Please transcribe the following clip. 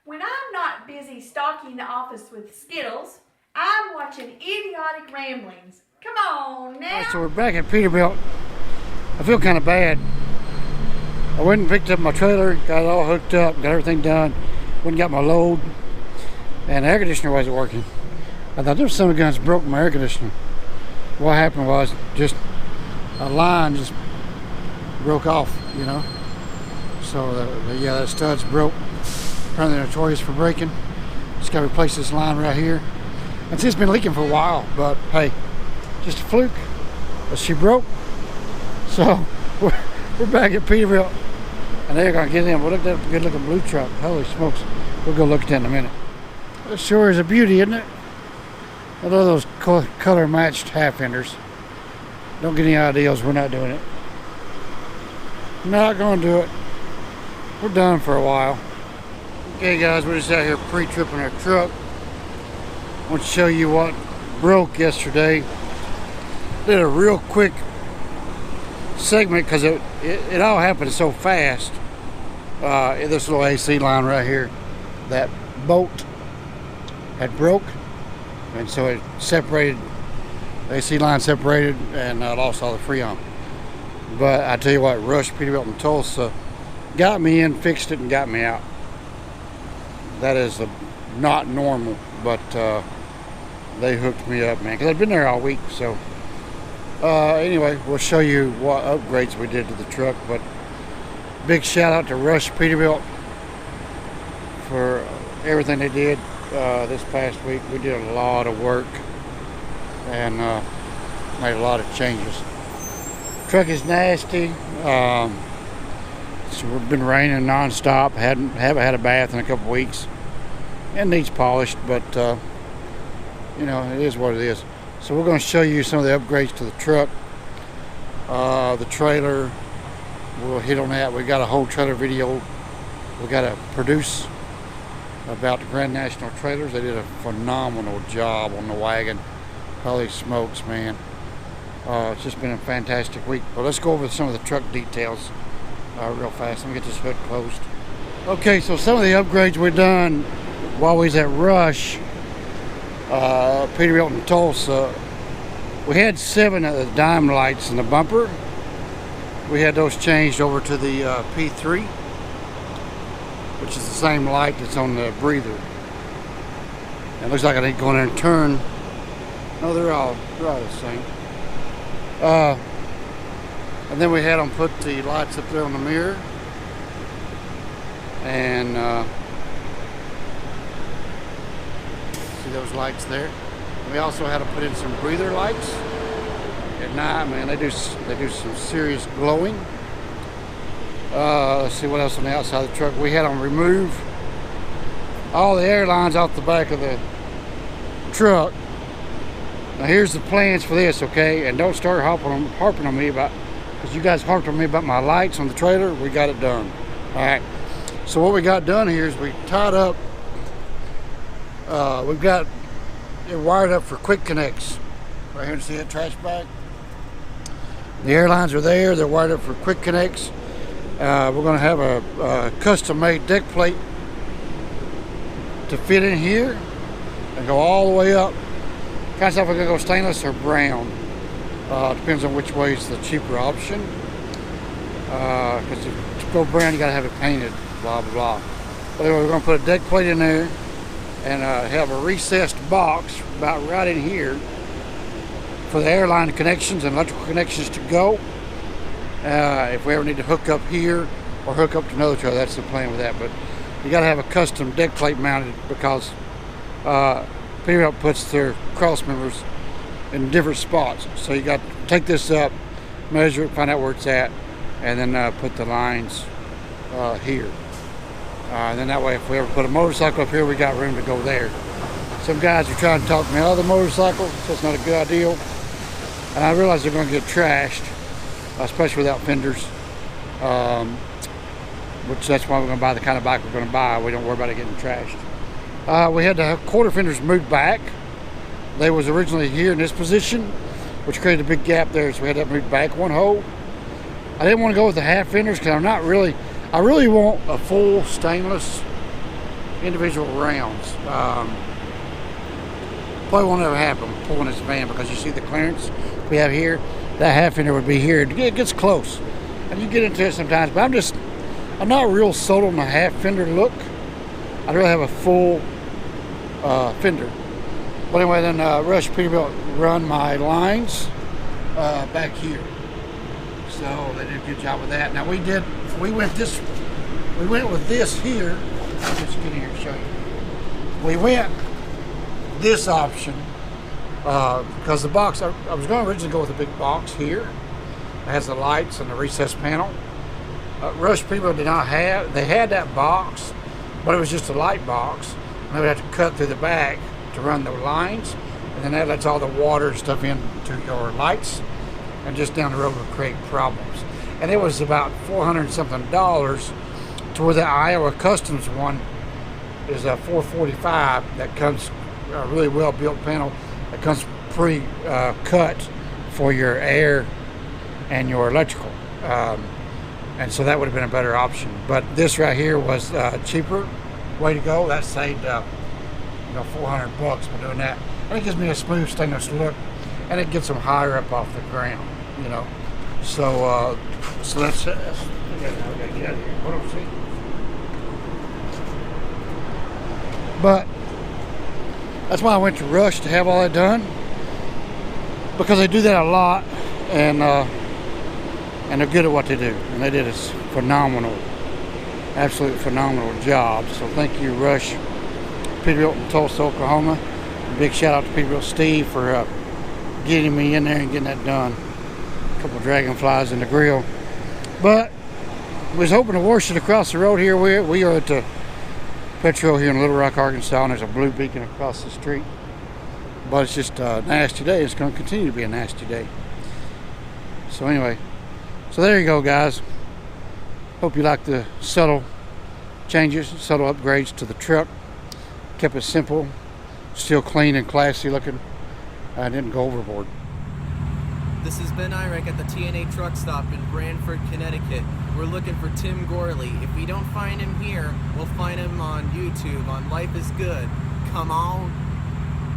When I'm not busy stalking the office with Skittles, I'm watching idiotic ramblings. Come on now. So we're back at Peterbilt. I feel kind of bad. I went and picked up my trailer, got it all hooked up, got everything done. Went and got my load, and the air conditioner wasn't working. I thought those son of guns broke my air conditioner. What happened was just a line just broke off, you know. So yeah, that stud's broke. Apparently they're notorious for breaking. Just got to replace this line right here. And it's been leaking for a while, but hey, just a fluke. But she broke. So we're back at Peterbilt, and they're gonna get in. Well, look at that good looking blue truck. Holy smokes! We'll go look at that in a minute. This sure is a beauty, isn't it? I love those color matched half enders. Don't get any ideas. We're not doing it. Not gonna do it. We're done for a while. Okay guys, we're just out here pre-tripping our truck. I want to show you what broke yesterday. Did a real quick segment because it all happened so fast. This little AC line right here, that bolt had broke, and so it separated. The AC line separated, and I lost all the freon. But I tell you what, Rush, Peterbilt, and Tulsa got me in, fixed it, and got me out. That is not normal, but they hooked me up, man, because I'd been there all week. So anyway, we'll show you what upgrades we did to the truck. But big shout out to Rush Peterbilt for everything they did this past week. We did a lot of work and made a lot of changes. Truck is nasty. So we've been raining non-stop. Haven't had a bath in a couple weeks. It needs polished, but you know, it is what it is. So we're going to show you some of the upgrades to the truck. The trailer, we'll hit on that. We got a whole trailer video we got to produce about the Grand National trailers. They did a phenomenal job on the wagon. Holy smokes, man. It's just been a fantastic week. But let's go over some of the truck details real fast. Let me get this hood closed. Okay, so some of the upgrades we've done while we was at Rush, Peterbilt and Tulsa. We had 7 of the dime lights in the bumper. We had those changed over to the P3, which is the same light that's on the breather. It looks like I need to go in there and turn. No, they're all the same. And then we had them put the lights up there on the mirror. And see those lights there? We also had to put in some breather lights at night. Man, they do some serious glowing. Let's see what else on the outside of the truck. We had them remove all the air lines off the back of the truck. Now here's the plans for this, okay? And don't start harping on me about, because you guys harped on me about my lights on the trailer. We got it done. All right. So what we got done here is we tied up. We've got it wired up for quick connects. Right here, see that trash bag? The air lines are there. They're wired up for quick connects. We're going to have a custom-made deck plate to fit in here and go all the way up. Kind of stuff, we're going to go stainless or brown. Depends on which way is the cheaper option. Because to go brown, you got to have it painted, blah, blah, blah. But anyway, we're going to put a deck plate in there and have a recessed box about right in here for the airline connections and electrical connections to go. If we ever need to hook up here or hook up to another trailer, that's the plan with that. But you got to have a custom deck plate mounted because Peterbilt puts their cross members in different spots. So you got to take this up, measure it, find out where it's at, and then put the lines here. And then that way, if we ever put a motorcycle up here, we got room to go there. Some guys are trying to talk me out of the motorcycle, so it's not a good idea. And I realize they're going to get trashed, especially without fenders. Which that's why we're going to buy the kind of bike we're going to buy. We don't worry about it getting trashed. We had the quarter fenders moved back. They was originally here in this position, which created a big gap there, so we had that moved back one hole. I didn't want to go with the half fenders because I really want a full stainless individual rounds. Probably won't ever happen pulling this van, because you see the clearance we have here. That half fender would be here. It gets close, and you get into it sometimes. But I'm not real sold on the half fender look. I'd rather have a full fender. But anyway, then Rush Peterbilt run my lines back here, so they did a good job with that. Now we went with this here. I'll just get in here and show you. We went this option because the box, I was going to originally go with a big box here. It has the lights and the recessed panel. Rush Peterbilt did not have, they had that box, but it was just a light box. And they would have to cut through the back to run the lines, and then that lets all the water and stuff into your lights, and just down the road would create problems. And it was about $400 something to where the Iowa Customs one is a $445 that comes a really well built panel that comes pre-cut for your air and your electrical, and so that would have been a better option. But this right here was cheaper way to go. That saved $400 by doing that, and it gives me a smooth stainless look, and it gets them higher up off the ground, so that's we gotta get out of here. What do we see? But that's why I went to Rush to have all that done, because they do that a lot, and they're good at what they do, and they did a phenomenal, absolutely phenomenal job. So thank you, Rush Peterbilt in Tulsa, Oklahoma. Big shout out to Peterbilt Steve for getting me in there and getting that done. A couple dragonflies in the grill, but we was hoping to wash it across the road here. We are at the Petro here in Little Rock, Arkansas, and there's a blue beacon across the street. But it's just a nasty day. It's going to continue to be a nasty day. So anyway, so there you go, guys. Hope you like the subtle changes, subtle upgrades to the truck. Kept it simple, still clean and classy looking. I didn't go overboard. This has been Irek at the TNA truck stop in Branford, Connecticut. We're looking for Tim Gorley. If we don't find him here, we'll find him on YouTube on Life is Good. Come on.